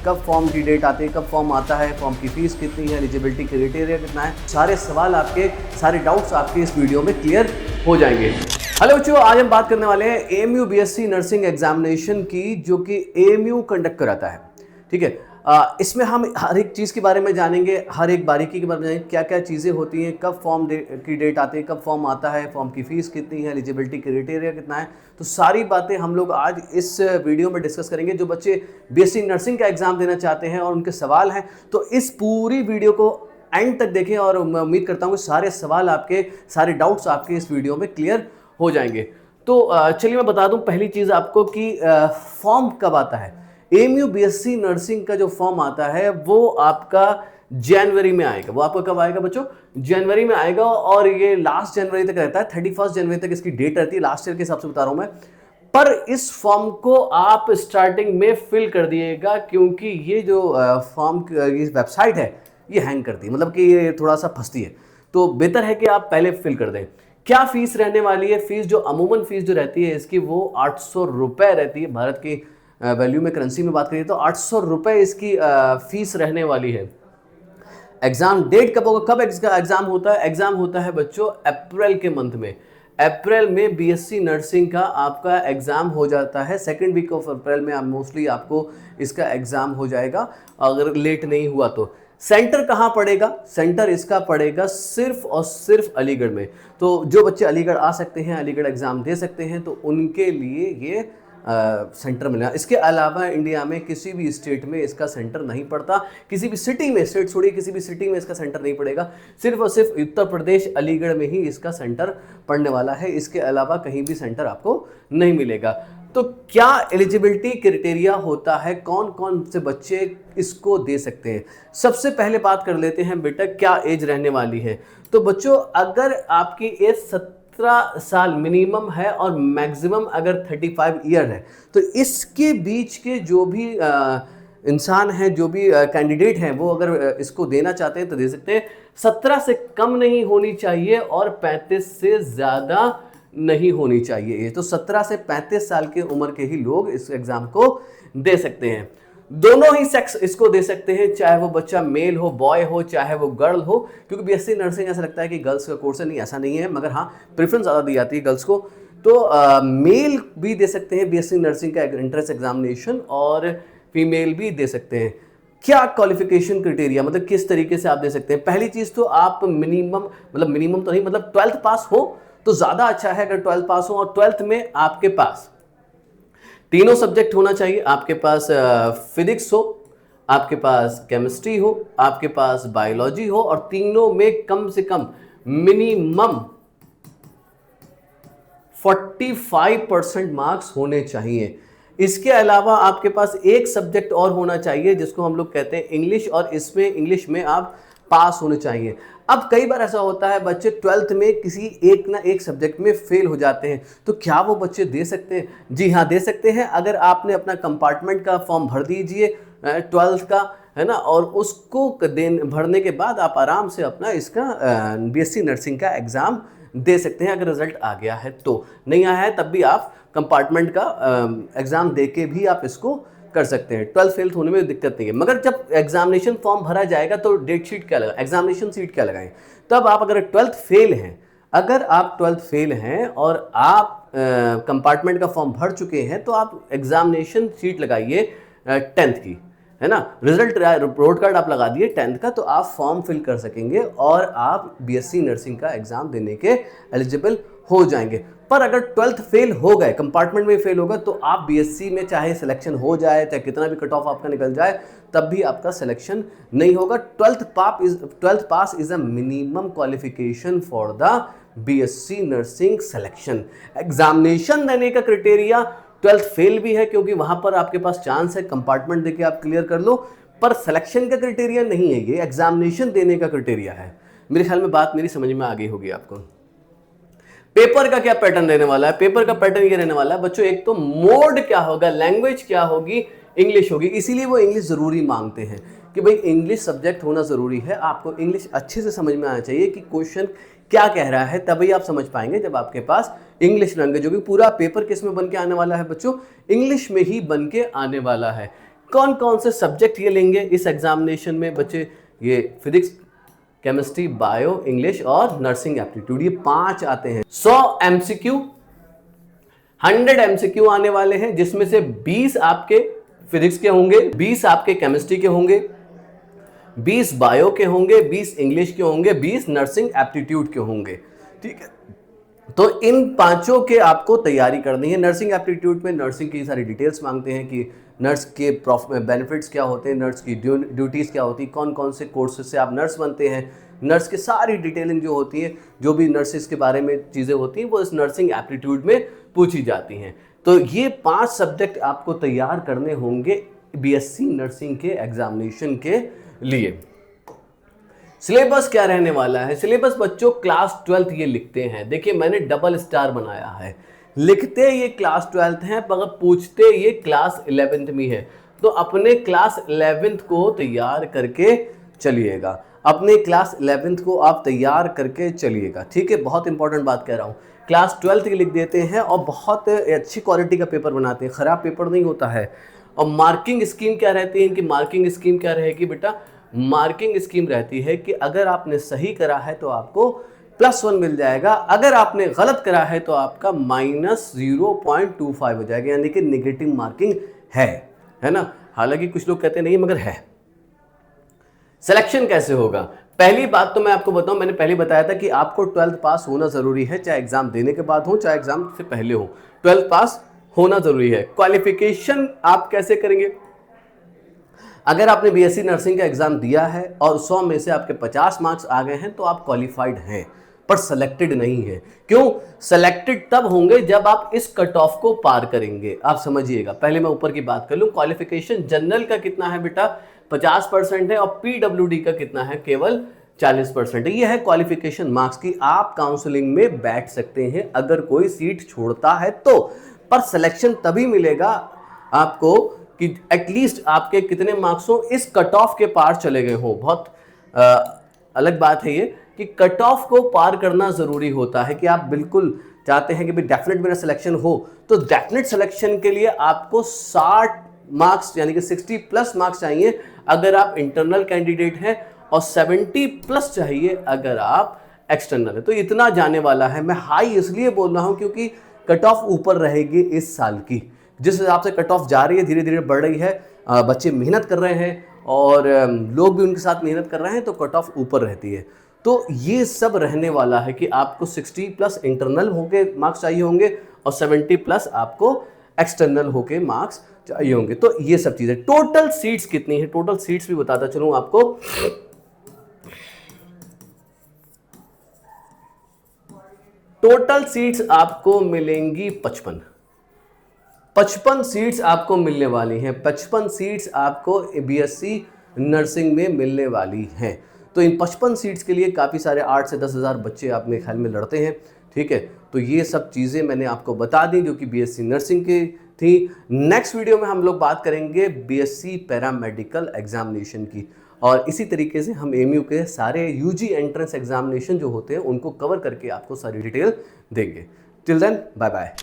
कब फॉर्म की डेट आती है, कब फॉर्म आता है, फॉर्म की फीस कितनी है, एलिजिबिलिटी क्राइटेरिया कितना है, सारे सवाल आपके, सारे डाउट्स आपके इस वीडियो में क्लियर हो जाएंगे। हेलो बच्चों, आज हम बात करने वाले हैं एएमयू बीएससी नर्सिंग एग्जामिनेशन की, जो कि एएमयू कंडक्ट कराता है। ठीक है, इसमें हम हर एक चीज़ के बारे में जानेंगे, हर एक बारीकी के बारे में जानेंगे, क्या क्या चीज़ें होती हैं, कब फॉर्म की डेट आती है, कब फॉर्म आता है, फॉर्म की फ़ीस कितनी है, एलिजिबिलिटी क्राइटेरिया कितना है। तो सारी बातें हम लोग आज इस वीडियो में डिस्कस करेंगे। जो बच्चे बीएससी नर्सिंग का एग्ज़ाम देना चाहते हैं और उनके सवाल हैं, तो इस पूरी वीडियो को एंड तक देखें और मैं उम्मीद करता हूँ कि सारे सवाल आपके, सारे डाउट्स आपके इस वीडियो में क्लियर हो जाएंगे। तो चलिए मैं बता दूं पहली चीज़ आपको कि फॉर्म कब आता है। एएमयू बीएससी नर्सिंग का जो फॉर्म आता है वो आपका जनवरी में आएगा। वो आपका कब आएगा बच्चों? जनवरी में आएगा, और ये लास्ट जनवरी तक रहता है, 31 जनवरी तक इसकी डेट रहती है। लास्ट ईयर के हिसाब से बता रहा हूं मैं। पर इस फॉर्म को आप स्टार्टिंग में फिल कर दिएगा, क्योंकि ये जो फॉर्म की वेबसाइट है ये हैंग करती है, मतलब कि ये थोड़ा सा फंसती है। तो बेहतर है कि आप पहले फिल कर दें। क्या फीस रहने वाली है? फीस जो अमूमन फीस जो रहती है इसकी वो 800 रुपये रहती है। भारत की वैल्यू में, करेंसी में बात करिए तो 800 रुपये इसकी फीस रहने वाली है। एग्जाम डेट कब होगा? कब एग्जाम होता है? एग्जाम होता है बच्चों अप्रैल के मंथ में। अप्रैल में बीएससी नर्सिंग का आपका एग्जाम हो जाता है। सेकेंड वीक ऑफ अप्रैल में मोस्टली आपको इसका एग्जाम हो जाएगा, अगर लेट नहीं हुआ तो। सेंटर कहाँ पड़ेगा? सेंटर इसका पड़ेगा सिर्फ और सिर्फ अलीगढ़ में। तो जो बच्चे अलीगढ़ आ सकते हैं, अलीगढ़ एग्जाम दे सकते हैं, तो उनके लिए ये सेंटर मिलेगा। इसके अलावा इंडिया में किसी भी स्टेट में इसका सेंटर नहीं पड़ता। किसी भी सिटी में, स्टेट छोड़िए, किसी भी सिटी में इसका सेंटर नहीं पड़ेगा। सिर्फ और सिर्फ उत्तर प्रदेश अलीगढ़ में ही इसका सेंटर पड़ने वाला है। इसके अलावा कहीं भी सेंटर आपको नहीं मिलेगा। तो क्या एलिजिबिलिटी क्राइटेरिया होता है, कौन कौन से बच्चे इसको दे सकते हैं? सबसे पहले बात कर लेते हैं बेटा, क्या एज रहने वाली है। तो बच्चों, अगर आपकी एज 17 साल मिनिमम है और मैक्सिमम अगर 35 ईयर है, तो इसके बीच के जो भी इंसान हैं, जो भी कैंडिडेट हैं, वो अगर इसको देना चाहते हैं तो दे सकते हैं। 17 से कम नहीं होनी चाहिए और 35 से ज़्यादा नहीं होनी चाहिए। ये तो 17 से 35 साल की उम्र के ही लोग इस एग्ज़ाम को दे सकते हैं। दोनों ही सेक्स इसको दे सकते हैं, चाहे वो बच्चा मेल हो, बॉय हो, चाहे वो गर्ल हो। क्योंकि बीएससी नर्सिंग ऐसा लगता है कि गर्ल्स का कोर्स है, नहीं ऐसा नहीं है, मगर हाँ प्रेफरेंस ज़्यादा दी जाती है गर्ल्स को। तो मेल भी दे सकते हैं बीएससी नर्सिंग का एंट्रेंस एग्जामिनेशन, और फीमेल भी दे सकते हैं। क्या क्वालिफिकेशन क्राइटेरिया, मतलब किस तरीके से आप दे सकते हैं? पहली चीज़ तो आप मिनिमम, मतलब मिनिमम तो नहीं, मतलब 12th पास हो तो ज़्यादा अच्छा है अगर 12th पास हो, और 12th में आपके पास तीनों सब्जेक्ट होना चाहिए। आपके पास फिजिक्स हो, आपके पास केमिस्ट्री हो, आपके पास बायोलॉजी हो, और तीनों में कम से कम मिनिमम 45% मार्क्स होने चाहिए। इसके अलावा आपके पास एक सब्जेक्ट और होना चाहिए जिसको हम लोग कहते हैं इंग्लिश, और इसमें इंग्लिश में आप पास होने चाहिए। अब कई बार ऐसा होता है बच्चे 12th में किसी एक ना एक सब्जेक्ट में फेल हो जाते हैं, तो क्या वो बच्चे दे सकते हैं? जी हाँ, दे सकते हैं। अगर आपने अपना कंपार्टमेंट का फॉर्म भर दीजिए 12th का, है ना, और उसको भरने के बाद आप आराम से अपना इसका बीएससी नर्सिंग का एग्ज़ाम दे सकते हैं। अगर रिजल्ट आ गया है तो, नहीं आया है तब भी आप कंपार्टमेंट का एग्ज़ाम दे के भी आप इसको कर सकते हैं। 12th फेल होने में दिक्कत नहीं है। मगर जब एग्जामिनेशन फॉर्म भरा जाएगा तो डेट शीट क्या लगाएं, एग्जामिनेशन सीट क्या लगाएं? तब आप अगर 12th फेल हैं, अगर आप 12th फेल हैं और आप कंपार्टमेंट का फॉर्म भर चुके हैं, तो आप एग्जामिनेशन सीट लगाइए 10th की, है ना। रिजल्ट रिपोर्ट कार्ड आप लगा दिए 10th का, तो आप फॉर्म फिल कर सकेंगे और आप बीएससी नर्सिंग का एग्जाम देने के एलिजिबल हो जाएंगे। पर अगर 12th फेल हो गए, कंपार्टमेंट में फेल होगा, तो आप बीएससी में चाहे सिलेक्शन हो जाए, चाहे कितना भी कट ऑफ आपका निकल जाए, तब भी आपका सिलेक्शन नहीं होगा। 12th pass is a minimum qualification for the BSc nursing selection. Examination देने का क्राइटेरिया 12th फेल भी है, क्योंकि वहां पर आपके पास चांस है कंपार्टमेंट देके आप क्लियर कर लो, पर सिलेक्शन का क्राइटेरिया नहीं है, ये एग्जामिनेशन देने का क्राइटेरिया है। मेरे ख्याल में बात मेरी समझ में आ गई होगी आपको। पेपर का क्या पैटर्न रहने वाला है? पेपर का पैटर्न ये रहने वाला है बच्चों, एक तो मोड क्या होगा, लैंग्वेज क्या होगी, इंग्लिश होगी। इसीलिए वो इंग्लिश जरूरी मांगते हैं कि भाई इंग्लिश सब्जेक्ट होना जरूरी है। आपको इंग्लिश अच्छे से समझ में आना चाहिए कि क्वेश्चन क्या कह रहा है, तभी आप समझ पाएंगे जब आपके पास इंग्लिश लैंग्वेज होगी। पूरा पेपर किस में बन के आने वाला है बच्चों? इंग्लिश में ही बन के आने वाला है। कौन कौन से सब्जेक्ट ये लेंगे इस एग्जामिनेशन में बच्चे? ये फिजिक्स, केमिस्ट्री, बायो, इंग्लिश और नर्सिंग एप्टीट्यूड, ये 5 आते हैं। 100 एमसीक्यू, 100 एमसीक्यू आने वाले हैं, जिसमें से 20 आपके फिजिक्स के होंगे, 20 आपके केमिस्ट्री के होंगे, 20 बायो के होंगे, 20 इंग्लिश के होंगे, 20 नर्सिंग एप्टीट्यूड के होंगे। ठीक है, तो इन 5 के आपको तैयारी करनी है। नर्सिंग एप्टीट्यूड में नर्सिंग की सारी डिटेल्स मांगते हैं कि नर्स के बेनिफिट्स क्या होते हैं, नर्स की ड्यूटीज़ क्या होती है, कौन कौन से कोर्सेज से आप नर्स बनते हैं, नर्स की सारी डिटेलिंग जो होती है, जो भी नर्सिस के बारे में चीज़ें होती हैं वो इस नर्सिंग एप्टीट्यूड में पूछी जाती हैं। तो ये 5 सब्जेक्ट आपको तैयार करने होंगे बीएससी नर्सिंग के एग्जामिनेशन के लिए। सिलेबस क्या रहने वाला है? सिलेबस बच्चों क्लास 12th ये लिखते हैं, देखिए मैंने डबल स्टार बनाया है, लिखते ये क्लास 12th हैं मगर पूछते ये क्लास 11th में है। तो अपने क्लास 11th को तैयार करके चलिएगा, अपने क्लास 11th को आप तैयार करके चलिएगा। ठीक है, बहुत इंपॉर्टेंट बात कह रहा हूँ। क्लास 12th की लिख देते हैं और बहुत अच्छी क्वालिटी का पेपर बनाते हैं, ख़राब पेपर नहीं होता है। और मार्किंग स्कीम क्या रहती है इनकी? मार्किंग स्कीम क्या रहेगी बेटा? मार्किंग स्कीम रहती है कि अगर आपने सही करा है तो आपको +1 मिल जाएगा, अगर आपने गलत करा है तो आपका -0.25 हो जाएगा, यानी कि नेगेटिव मार्किंग है ना। हालांकि कुछ लोग कहते नहीं मगर है। सिलेक्शन कैसे होगा? पहली बात तो मैं आपको बताऊं, मैंने पहले बताया था कि आपको 12th पास होना जरूरी है, चाहे एग्जाम देने के बाद हो चाहे एग्जाम से पहले हो, 12th पास होना जरूरी है। क्वालिफिकेशन आप कैसे करेंगे? अगर आपने बीएससी नर्सिंग का एग्जाम दिया है और 100 में से आपके 50 मार्क्स आ गए हैं तो आप क्वालिफाइड हैं, पर सेलेक्टेड नहीं है। क्यों? सेलेक्टेड तब होंगे जब आप इस कट ऑफ को पार करेंगे। आप समझिएगा, पहले मैं ऊपर की बात कर लूं। क्वालिफिकेशन जनरल का कितना है बेटा? 50% है, और पीडब्ल्यूडी का कितना है? केवल 40% है। ये है क्वालिफिकेशन मार्क्स की आप काउंसलिंग में बैठ सकते हैं अगर कोई सीट छोड़ता है तो, पर सिलेक्शन तभी मिलेगा आपको कि एटलीस्ट आपके कितने मार्क्स हो इस कट ऑफ के पार चले गए हो। बहुत अलग बात है ये कि कट ऑफ को पार करना ज़रूरी होता है कि आप बिल्कुल चाहते हैं कि भाई डेफिनेट मेरा सिलेक्शन हो, तो डेफिनेट सिलेक्शन के लिए आपको 60 मार्क्स यानी कि 60+ मार्क्स चाहिए अगर आप इंटरनल कैंडिडेट हैं, और 70+ चाहिए अगर आप एक्सटर्नल है। तो इतना जाने वाला है। मैं हाई इसलिए बोल रहा हूँ क्योंकि कट ऑफ ऊपर रहेगी इस साल की, जिस हिसाब से कट ऑफ जा रही है, धीरे धीरे बढ़ रही है, बच्चे मेहनत कर रहे हैं और लोग भी उनके साथ मेहनत कर रहे हैं, तो कट ऑफ ऊपर रहती है। तो ये सब रहने वाला है कि आपको 60+ इंटरनल होके मार्क्स चाहिए होंगे और 70+ आपको एक्सटर्नल होके मार्क्स चाहिए होंगे। तो ये सब चीज़ें। टोटल सीट्स कितनी है? टोटल सीट्स भी बताता चलूँ आपको। टोटल सीट्स आपको मिलेंगी 55 सीट्स आपको मिलने वाली हैं। 55 सीट्स आपको बीएससी नर्सिंग में मिलने वाली हैं। तो इन 55 सीट्स के लिए काफ़ी सारे 8 से 10 हज़ार बच्चे अपने ख्याल में लड़ते हैं। ठीक है, तो ये सब चीज़ें मैंने आपको बता दी जो कि बीएससी नर्सिंग की थी। नेक्स्ट वीडियो में हम लोग बात करेंगे बीएससी पैरामेडिकल एग्जामिनेशन की, और इसी तरीके से हम एमयू के सारे यूजी एंट्रेंस एग्जामिनेशन जो होते हैं उनको कवर करके आपको सारी डिटेल देंगे। Till then bye bye.